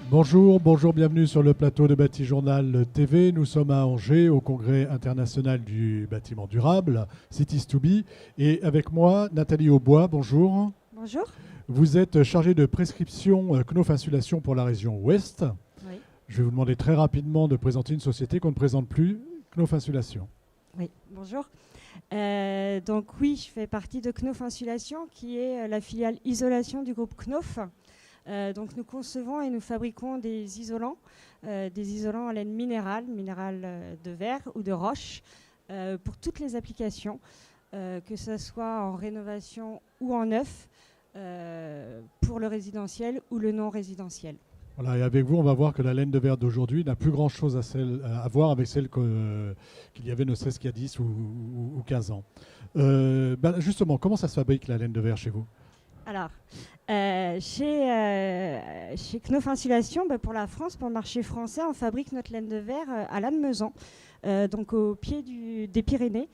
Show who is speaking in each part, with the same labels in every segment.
Speaker 1: Bonjour, bonjour, bienvenue sur le plateau de Bâti-Journal TV. Nous sommes à Angers, au Congrès international du bâtiment durable, Cities to Be. Et avec moi, Nathalie Aubois, bonjour.
Speaker 2: Bonjour.
Speaker 1: Vous êtes chargée de prescription Knauf Insulation pour la région Ouest.
Speaker 2: Oui.
Speaker 1: Je vais vous demander très rapidement de présenter une société qu'on ne présente plus, Knauf Insulation.
Speaker 2: Oui, bonjour. Donc oui, je fais partie de Knauf Insulation, qui est la filiale isolation du groupe Knauf. Donc nous concevons et nous fabriquons des isolants en laine minérale de verre ou de roche, pour toutes les applications, que ce soit en rénovation ou en neuf, pour le résidentiel ou le non résidentiel.
Speaker 1: Voilà, et avec vous, on va voir que la laine de verre d'aujourd'hui n'a plus grand-chose à voir avec celle qu'il y avait ne serait-ce qu'il y a 10 ou 15 ans. Justement, comment ça se fabrique la laine de verre chez vous ?
Speaker 2: Alors, chez Knauf Insulation, pour la France, pour le marché français, on fabrique notre laine de verre à Lannemezan, donc au pied des Pyrénées.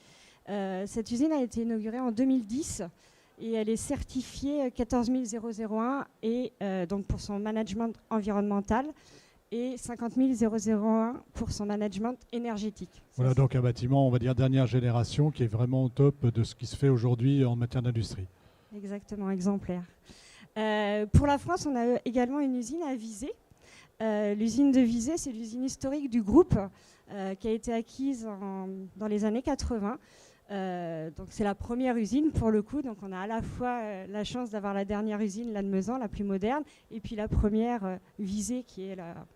Speaker 2: Cette usine a été inaugurée en 2010 et elle est certifiée 14001 et donc pour son management environnemental et 50001 pour son management énergétique.
Speaker 1: Voilà, donc un bâtiment, on va dire, dernière génération qui est vraiment au top de ce qui se fait aujourd'hui en matière d'industrie.
Speaker 2: Exactement, exemplaire. Pour la France, on a également une usine à Visé. L'usine de Visé, c'est l'usine historique du groupe qui a été acquise dans les années 80. Donc c'est la première usine pour le coup. Donc on a à la fois la chance d'avoir la dernière usine, Lannemezan, la plus moderne, et puis la première Visé qui est la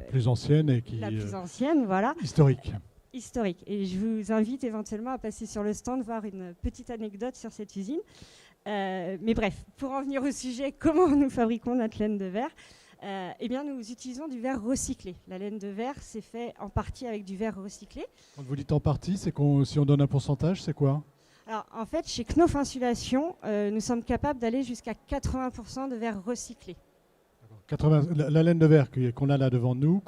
Speaker 1: plus ancienne et qui
Speaker 2: la plus ancienne, voilà.
Speaker 1: Historique.
Speaker 2: Et je vous invite éventuellement à passer sur le stand, voir une petite anecdote sur cette usine. Mais bref, pour en venir au sujet, comment nous fabriquons notre laine de verre ? Eh bien, nous utilisons du verre recyclé. La laine de verre, c'est fait en partie avec du verre recyclé.
Speaker 1: Quand vous dites en partie, c'est si on donne un pourcentage, c'est quoi ?
Speaker 2: Alors, en fait, chez Knauf Insulation, nous sommes capables d'aller jusqu'à 80% de verre recyclé.
Speaker 1: La laine de verre qu'on a là devant nous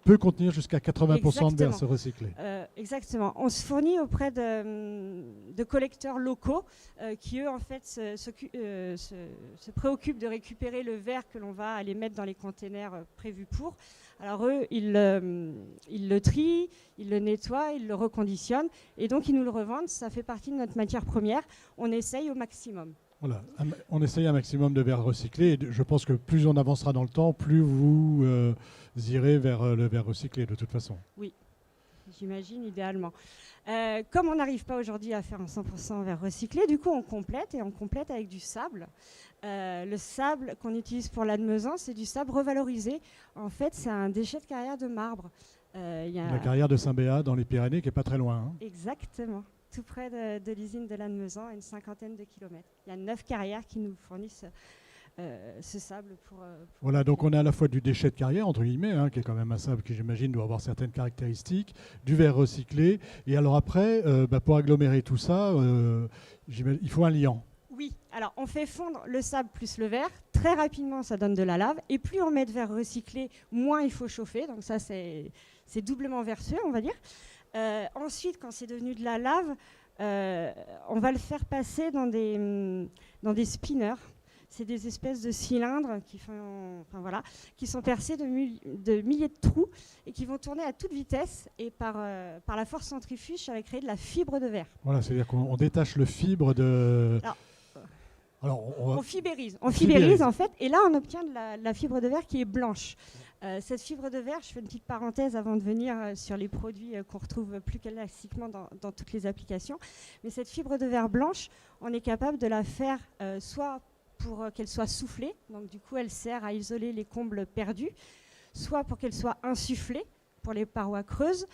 Speaker 1: peut contenir jusqu'à 80% de verre recyclé.
Speaker 2: Exactement. On se fournit auprès de collecteurs locaux qui, eux, en fait, se préoccupent de récupérer le verre que l'on va aller mettre dans les containers prévus pour. Alors, eux, ils le trient, ils le nettoient, ils le reconditionnent et donc ils nous le revendent. Ça fait partie de notre matière première. On essaye au maximum.
Speaker 1: Voilà, on essaye un maximum de verre recyclé. Et je pense que plus on avancera dans le temps, plus vous irez vers le verre recyclé de toute façon.
Speaker 2: Oui, j'imagine idéalement. Comme on n'arrive pas aujourd'hui à faire un 100% verre recyclé, du coup on complète avec du sable. Le sable qu'on utilise pour Lannemezan, c'est du sable revalorisé. En fait, c'est un déchet de carrière de marbre.
Speaker 1: La carrière de Saint-Béat dans les Pyrénées qui n'est pas très loin. Hein.
Speaker 2: Exactement. Tout près de l'usine de Lannemezan, à une cinquantaine de kilomètres. Il y a 9 carrières qui nous fournissent ce sable pour
Speaker 1: voilà, donc on a à la fois du déchet de carrière, entre guillemets, qui est quand même un sable qui, j'imagine, doit avoir certaines caractéristiques, du verre recyclé. Et alors après, pour agglomérer tout ça, il faut un liant.
Speaker 2: Oui, alors on fait fondre le sable plus le verre. Très rapidement, ça donne de la lave. Et plus on met de verre recyclé, moins il faut chauffer. Donc ça, c'est doublement vertueux, on va dire. Ensuite, quand c'est devenu de la lave, on va le faire passer dans des spinners. C'est des espèces de cylindres qui sont percés de milliers de trous et qui vont tourner à toute vitesse. Et par la force centrifuge, ça va créer de la fibre de verre.
Speaker 1: Voilà, c'est-à-dire qu'on détache le fibre de...
Speaker 2: On fibérise. On fibérise, en fait, et là, on obtient de la fibre de verre qui est blanche. Cette fibre de verre, je fais une petite parenthèse avant de venir sur les produits qu'on retrouve plus classiquement dans toutes les applications. Mais cette fibre de verre blanche, on est capable de la faire soit pour qu'elle soit soufflée, donc du coup elle sert à isoler les combles perdus, soit pour qu'elle soit insufflée pour les parois creuses,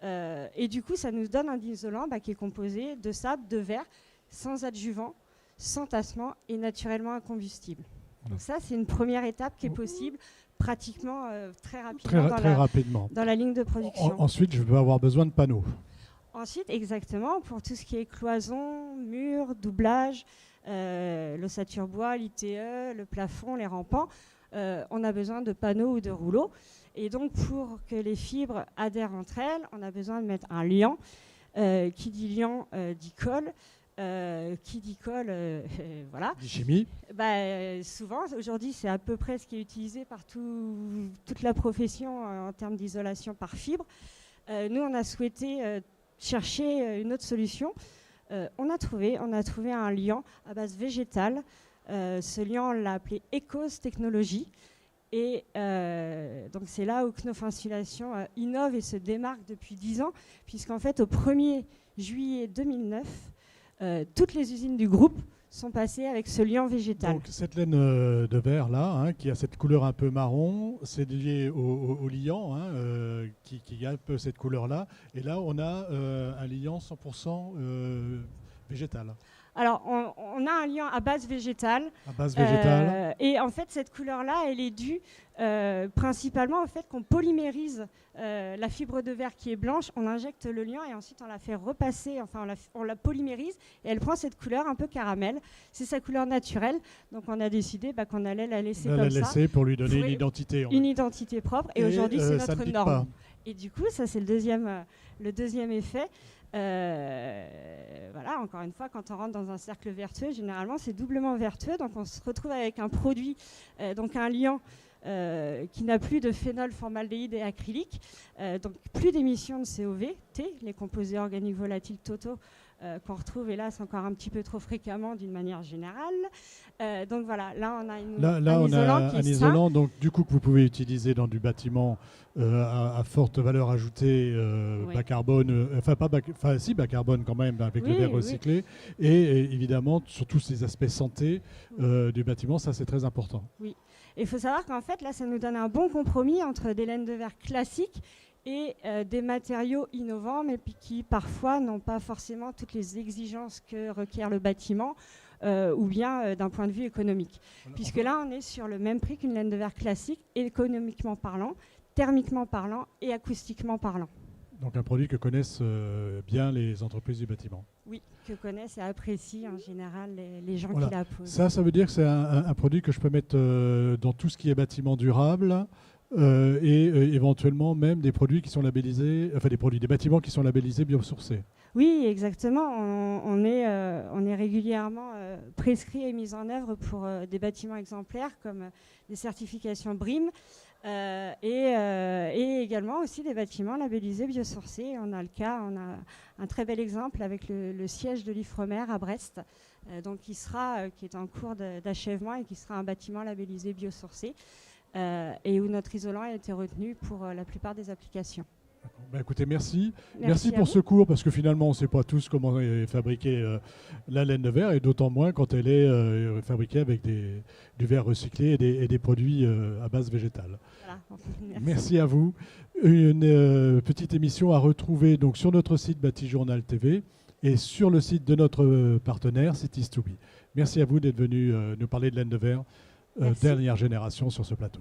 Speaker 2: et du coup ça nous donne un isolant qui est composé de sable, de verre, sans adjuvant, sans tassement et naturellement incombustible. Donc ça c'est une première étape qui est possible pratiquement très rapidement dans la ligne de production.
Speaker 1: Ensuite je vais avoir besoin de panneaux.
Speaker 2: Ensuite, exactement, pour tout ce qui est cloison, mur, doublage, l'ossature bois, l'ITE, le plafond, les rampants, on a besoin de panneaux ou de rouleaux. Et donc, pour que les fibres adhèrent entre elles, on a besoin de mettre un liant. Qui dit liant dit colle. Qui dit colle, voilà.
Speaker 1: Dit chimie.
Speaker 2: Souvent, aujourd'hui, c'est à peu près ce qui est utilisé par toute la profession en termes d'isolation par fibre. Nous, on a souhaité chercher une autre solution. On a trouvé un liant à base végétale. Ce liant, on l'a appelé Ecos Technologies. Et donc c'est là où Knauf Insulation innove et se démarque depuis 10 ans, puisqu'en fait, au 1er juillet 2009, toutes les usines du groupe sont passées avec ce liant végétal.
Speaker 1: Donc cette laine de verre là, qui a cette couleur un peu marron, c'est lié au liant qui a un peu cette couleur là. Et là, on a un liant 100% végétal.
Speaker 2: Alors, on a un liant à base végétale.
Speaker 1: À base végétale.
Speaker 2: Et en fait, cette couleur-là, elle est due principalement au fait qu'on polymérise la fibre de verre qui est blanche, on injecte le liant et ensuite on la fait repasser, enfin on la polymérise et elle prend cette couleur un peu caramel. C'est sa couleur naturelle, donc on a décidé qu'on allait la laisser comme ça. La laisser
Speaker 1: pour lui donner une identité.
Speaker 2: Une identité propre et aujourd'hui c'est notre norme. Et du coup, ça c'est le deuxième effet. Voilà, encore une fois, quand on rentre dans un cercle vertueux, généralement c'est doublement vertueux. Donc on se retrouve avec un produit, donc un liant qui n'a plus de phénol, formaldéhyde et acrylique, donc plus d'émissions de COV, les composés organiques volatiles totaux qu'on retrouve hélas encore un petit peu trop fréquemment d'une manière générale. Donc voilà, là on a un isolant
Speaker 1: donc du coup que vous pouvez utiliser dans du bâtiment à forte valeur ajoutée, bas carbone, bas carbone quand même avec le verre recyclé, et évidemment sur tous ces aspects santé du bâtiment, ça c'est très important.
Speaker 2: Oui, et il faut savoir qu'en fait là ça nous donne un bon compromis entre des laines de verre classiques et des matériaux innovants, mais qui parfois n'ont pas forcément toutes les exigences que requiert le bâtiment, ou bien d'un point de vue économique. Puisque là, on est sur le même prix qu'une laine de verre classique, économiquement parlant, thermiquement parlant et acoustiquement parlant.
Speaker 1: Donc un produit que connaissent bien les entreprises du bâtiment.
Speaker 2: Oui, que connaissent et apprécient en général les gens qui la posent.
Speaker 1: Ça veut dire que c'est un produit que je peux mettre dans tout ce qui est bâtiment durable, et éventuellement même des produits qui sont labellisés, des bâtiments qui sont labellisés biosourcés.
Speaker 2: Oui, exactement. On est régulièrement prescrit et mis en œuvre pour des bâtiments exemplaires comme des certifications BREEAM et également aussi des bâtiments labellisés biosourcés. On a le cas, on a un très bel exemple avec le siège de l'Ifremer à Brest, donc qui est en cours d'achèvement et qui sera un bâtiment labellisé biosourcé. Et où notre isolant a été retenu pour la plupart des applications.
Speaker 1: Écoutez, merci pour ce cours, parce que finalement on ne sait pas tous comment est fabriquée la laine de verre, et d'autant moins quand elle est fabriquée avec du verre recyclé et des produits à base végétale.
Speaker 2: Voilà.
Speaker 1: Merci à vous. Une petite émission à retrouver donc sur notre site Bâti-Journal TV et sur le site de notre partenaire Cities2B. Merci à vous d'être venu nous parler de laine de verre. Dernière génération sur ce plateau.